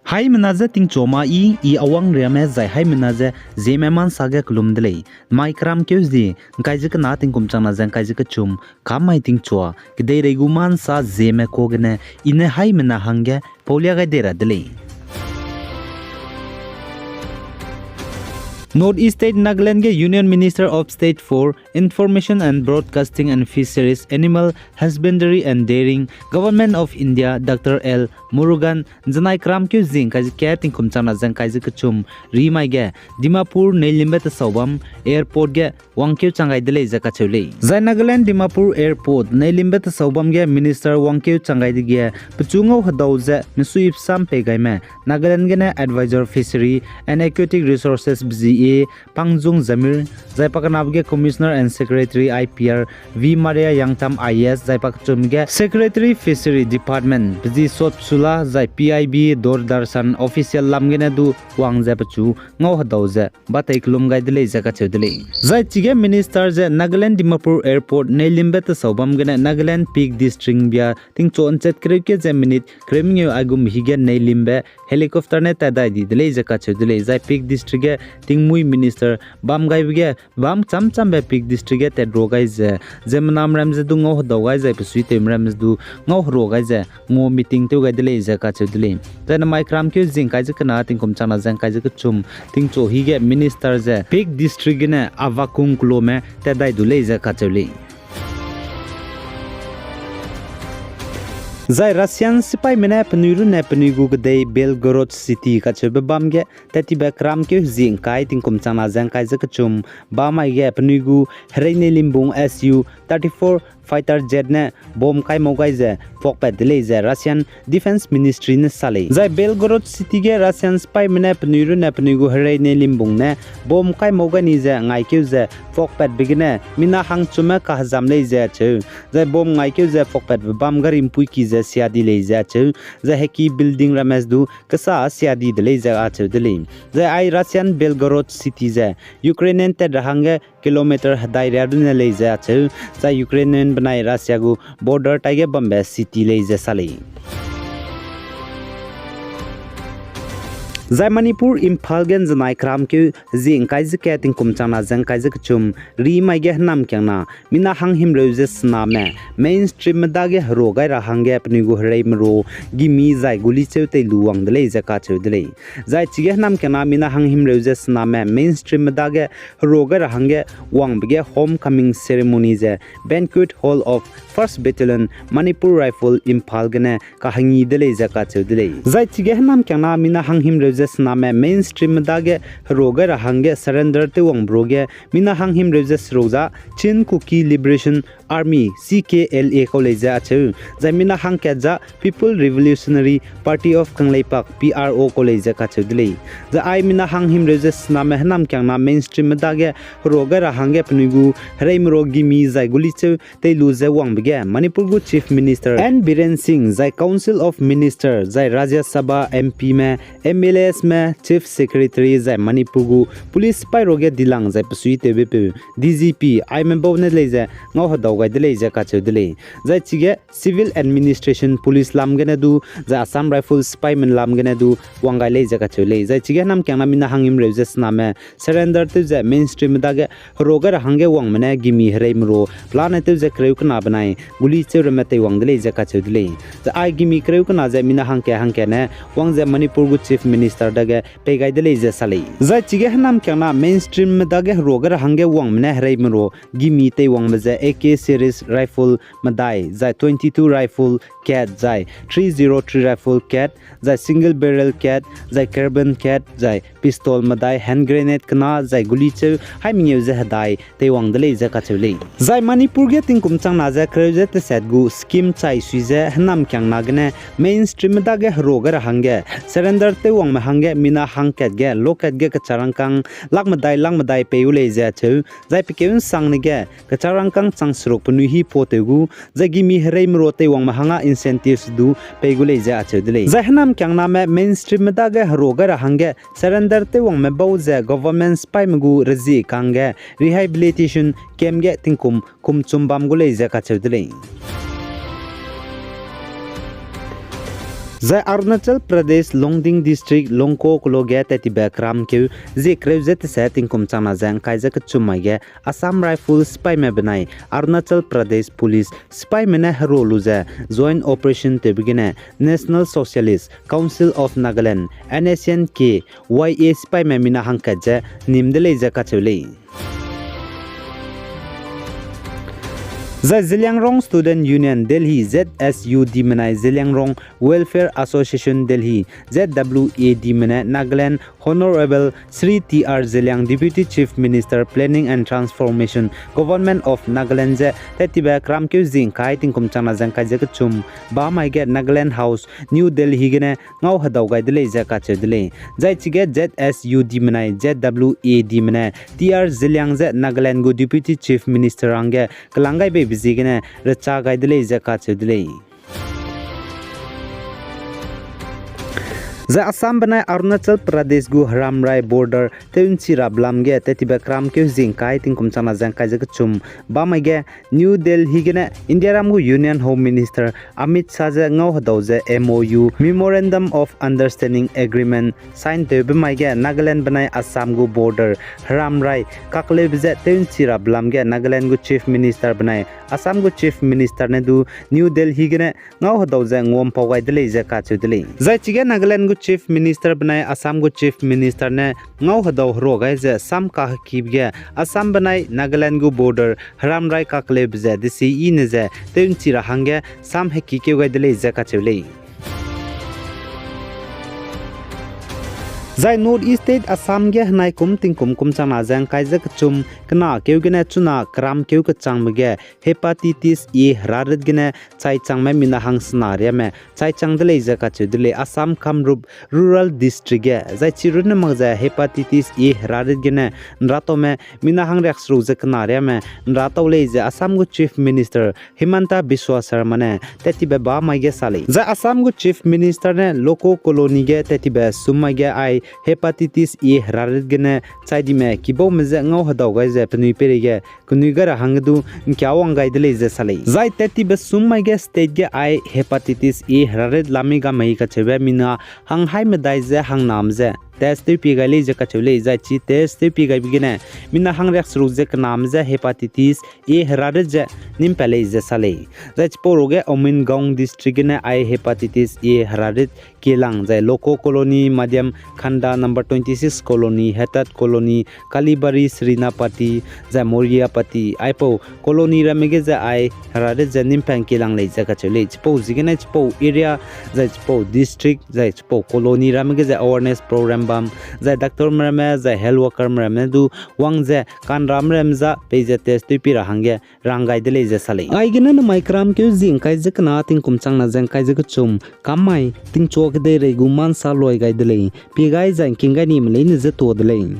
Hai menaze ting choma i awang riame zai hai menaze Zeme man saga klumdlei mai kram kyuzi kaiji ka na ting kumchang na zang kaiji ka chum kamai ting chwa kidei reguman sa Zeme kogne ine hai mena hangge polia ga dera dlei Northeast State Nagaland के Union Minister of State for Information and Broadcasting and Fisheries, Animal Husbandry and Dairying, Government of India, Dr. L. Murugan, Zanai Kram Kyu Zing, Kaji Kating Kumchana Zang Kaji Kachum, Rimai Ge, Dimapur, Nelimbet Sawam, Airport Ge, Wangkyu Changai Dele Zakachuli. Zai Nagaland Dimapur Airport, Nelimbet Sawam Ge, Minister Wangkyu Changai Ge, Pachungo Hadauze, Misu Ipsam Pegaime, Nagaland Gene Advisor Fishery and Aquatic Resources BZE. Pangjung Zamir, Zaipakanabge Commissioner and Secretary IPR, V. Maria Yangtam IS, Zaipakchumge, Secretary Fishery Department, Bzi Sot Sula, Zai PIB, Dordarsan, Official Lamgenedu, Wang Zapachu, Ngo Hadauze, Bataiklum Gaidele Zakachudele. Zai Chige Ministers at Nagaland Dimapur Airport, Nelimbet Saubamgene, Nagaland Peak District Bia, Ting Chon Chet Krikes a minute, Kremio Agum Higan Nelimbe, Helicopter Net Adadi, the Lazakachudele, Zai Peak District, Ting Minister Bam Gaibge Bam Cham Be Peak District at Rogaize Zemanam Ramsdu Ngo Dogaize Psuitim Ramsdu Ngo Rogaize Mo meeting to Gadele Zakachudlim. Then my cram Q Zing Kazakana Tinkum Chana Zan Kazakachum Ting Cho Hige Ministers Peak District in Avakung Klome Tedai Duleza Katuli. Zai Russian Sipai Mena Peniru Nepenigu Day Belgorod City Kachebe Bamge Tati Bakram Q Zing Kai Tinkum Chana Zan Kazakachum Bama Ge Penigu Herene Limbung SU 34 Fighter jet ne bomb kai mogaize pokpet deleze Russian Defense Ministry ne sale zai Belgorod City ge Russian spy mena pniru ne pnigu herai ne limbung ne bomb kai mogani ze ngai kyuze pokpet bigine mina hang chume ka hazam leze chu zai bomb ngai kyuze pokpet bam garim pui ki ze siadi leze chu zai heki building ramesdu kasa siadi deleze a chu delim zai ai Russian Belgorod City ze Ukrainian te rahange kilometer hadai radune leze chu zai Ukrainian Banai Rasyagu border Tiger Bombay City Laser Sali. Zai Manipur Impalgan Zanai Kram Q Zing Kaizaka Tinkumchana Zang Kaizakchum Ri Maige Nam Kyana Mina Hang Him Roses Name Mainstream Dage Rogai Rahange Pnigu Raimro Gimi Zai Gulicho Te Luang the Laser Kacho Delay Zai Chige Nam Kyana Mina Hang Him Roses Name Mainstream Dage Rogai Rahange Wang Bige Homecoming Ceremonies Banquet Hall of 1st Battalion Manipur Rifle Impalgane Kahangi the Laser Kacho Delay Zai Chige Nam Kyana Mina Hang Him Roses Name Mainstream Dage Rogai Rahange Surrender Te Wang Broge Mina Hang Him Roses Rosa Chin Kuki Liberation Army CKLA College Achu Zamina Hang Kaza People Revolutionary Party of Kangleipak PRO College Kachudli The I Mina Hang Him Roses Name Hanam Kyangna Mainstream Dage Rogai Rahange Pnugu Raimro Gimi Zai Gulichu Te Luze Wang Bige Manipur Chief Minister and Biren Singh Zai Council of Ministers Zai Rajya Sabha MP me MLA में Chief Secretary Zai Manipur Police Pyroge Dilang Zai Psui TVP DGP I member ne leze Ngo Hadaugai de leze Kacho Dele Zai Chige Civil Administration Police Lamgene du Zai Assam Rifles Spyman Lamgene du Wangai leze Kacho Le Zai Chige Nam Kyangna Mina Hangim Roses Name Surrender to Zai Mainstream Dage Rogar Hange Wang Mene Gimi Hreimro Planet Zai Kreukna Banai Guli Churmete Wang de leze Kacho Dele Zai I Gimi Kreukna Zai Mina Hanke ne Wang Zai Manipur Chief Minister Dage Pegai de Laser Sali. Zai Chige Hanam Kyana Mainstream Dage Roger Hange Wang Mene Raimro Gimi Te Wang Maze AK series rifle Madai Zai 22 rifle cat Zai 303 rifle cat Zai single barrel cat Zai carbon cat Zai pistol Madai hand grenade Kana Zai Gulichu Haiming Zahadai Te Wang de Laser Kachuli. Zai Manipur getting Kumchang Naza Kreuze Te Sadgu Skim Chai Suize Hanam Kyang Nagne Mainstream Dage Roger Hange Surrender Te Wang Mahange Mina Hangket Ge Loket Ge Kacharangkang Langmadai Peule Zatu Zai Pikun Sang Nige Kacharangkang Sang Srok Punuhi Potegu Zai Gimi Reimro Te Wang Mahanga incentives du Pegule Zatu Dele Zai Hanam Kyang Name Mainstream Dage Roger Hange Surrender Te Wang Mebau Zai Government Spy Magu Razi Kange Rehabilitation Kemge Tinkum Kum Chumbam Gule Zakatu Dele Zai Arunachal Pradesh Longding District Longko Kologe Tetiba Kramkyu Zi Kreuset Setting Kumchana Zang Kaizak Chumage Assam Rifle Spy Mebenai Arunachal Pradesh Police Spy Mena Hero Luza Joint Operation Tebigine National Socialist Council of Nagaland NSNK YA Spy Memina Hankaja Nimdele Zakachule The Zeliangrong Student Union Delhi ZSUD Manai Zeliangrong Welfare Association Delhi ZWAD Manai Nagaland Honorable Sri TR Zeliang Deputy Chief Minister Planning and Transformation Government of Nagaland Tetiba Kramkyu Zing Kai Tingkum Chana Zankai Jakachum Ba Mai Get Nagaland House New Delhi Gene Ngau Hadaugai Dele Zakache Dele Zai Chige ZSUD Manai ZWAD Manai TR Zeliang Nagaland Go Deputy Chief Minister Ange Kalangai Baby Zigane Racha Gaidele Zakachudele The Assam Banai Arunachal Pradesh Gu Haramrai border Teunchi Rablamge Tetiba Kramkyu Zinkai Tinkum Chana Zankai Zakachum Bamage New Delhi Gene India Ramgu Union Home Minister Amit Saja Ngau Hadauze MOU Memorandum of Understanding Agreement signed to Bimage Nagaland Banai Assam Gu border Haramrai Kaklebze Teunchi Rablamge Nagaland Gu Chief Minister Banai Assam Gu Chief Minister Nedu New Delhi Gene Ngau Hadauze Ngom Pawai Dele Zakachudele Zaichige Nagaland Chief Minister Banai Assam Gu Chief Minister ne Ngau Hadau Rogai ze Sam Ka Kibge Assam Banai Nagaland Gu border Haramrai Kakleb ze Disi in ze Teunchi Rahange Sam Heki Kewai Dele Zakachule Zai North East State Assam ge Hanai Kum Tingkum Kumchana Zang Kaizak Chum Kana Keugene Chuna Kram Keuk Changmege Hepatitis E Rarid Gene Chai Changme Minahang Snaria me Chai Changdele Zakachudele Assam Kamrup Rural District Zai Chirun Magza Hepatitis E Rarid Gene Nrato me Minahang Rexru Zakanaria me Nrato Leze Assam Gu Chief Minister Himanta Biswa Sarmane Tetibe Ba Maige Sali Zai Assam Gu Chief Minister ne Loko Koloni ge Tetibe Sumage Ai Hepatitis E Rarid Gene Chaidime Kibo Meze Ngau Hadaugai Ze Penui Perige Kunugara Hangdu Nkiawang Gaidele Ze Sali Zai Tetibe Sumage State ge Ai Hepatitis E Rarid Lamiga Maika Chebe Mina Hang Hai Medai Ze Hang Namze Test Pigali Zakachule Zachi Test Pigai Begine Mina Hang Rex Ruzek Namze Hepatitis E Rarid Nimpele Ze Sali Zach Poroge Omin Gong District ne Ai Hepatitis E Rarid Kilang Zai Loko Colony Madiam Khanda number 26 Colony Hetat Colony Kalibari Srinapati Zai Moria Pati Aipo Colony Ramege Zai Ai Rarid Nimpang Kilang Le Zakachule Chpo Zigene Chpo area Zai Chpo district Zai Chpo Colony Ramege Zai awareness program Bam Zai Doctor Mrame Zai health worker Mrame du Wang Zai Kan Ram Remza Peze test tu pira hange Rangai Dele Zai Sale Aigena na Micram Kyu Zing Kai Zakana Ting Kumchang na Zang Kai Zakachum Kamai Ting Chok De Reguman Saloi Gaidele Pigai Zang Kinga Nim Lane Zeto Dele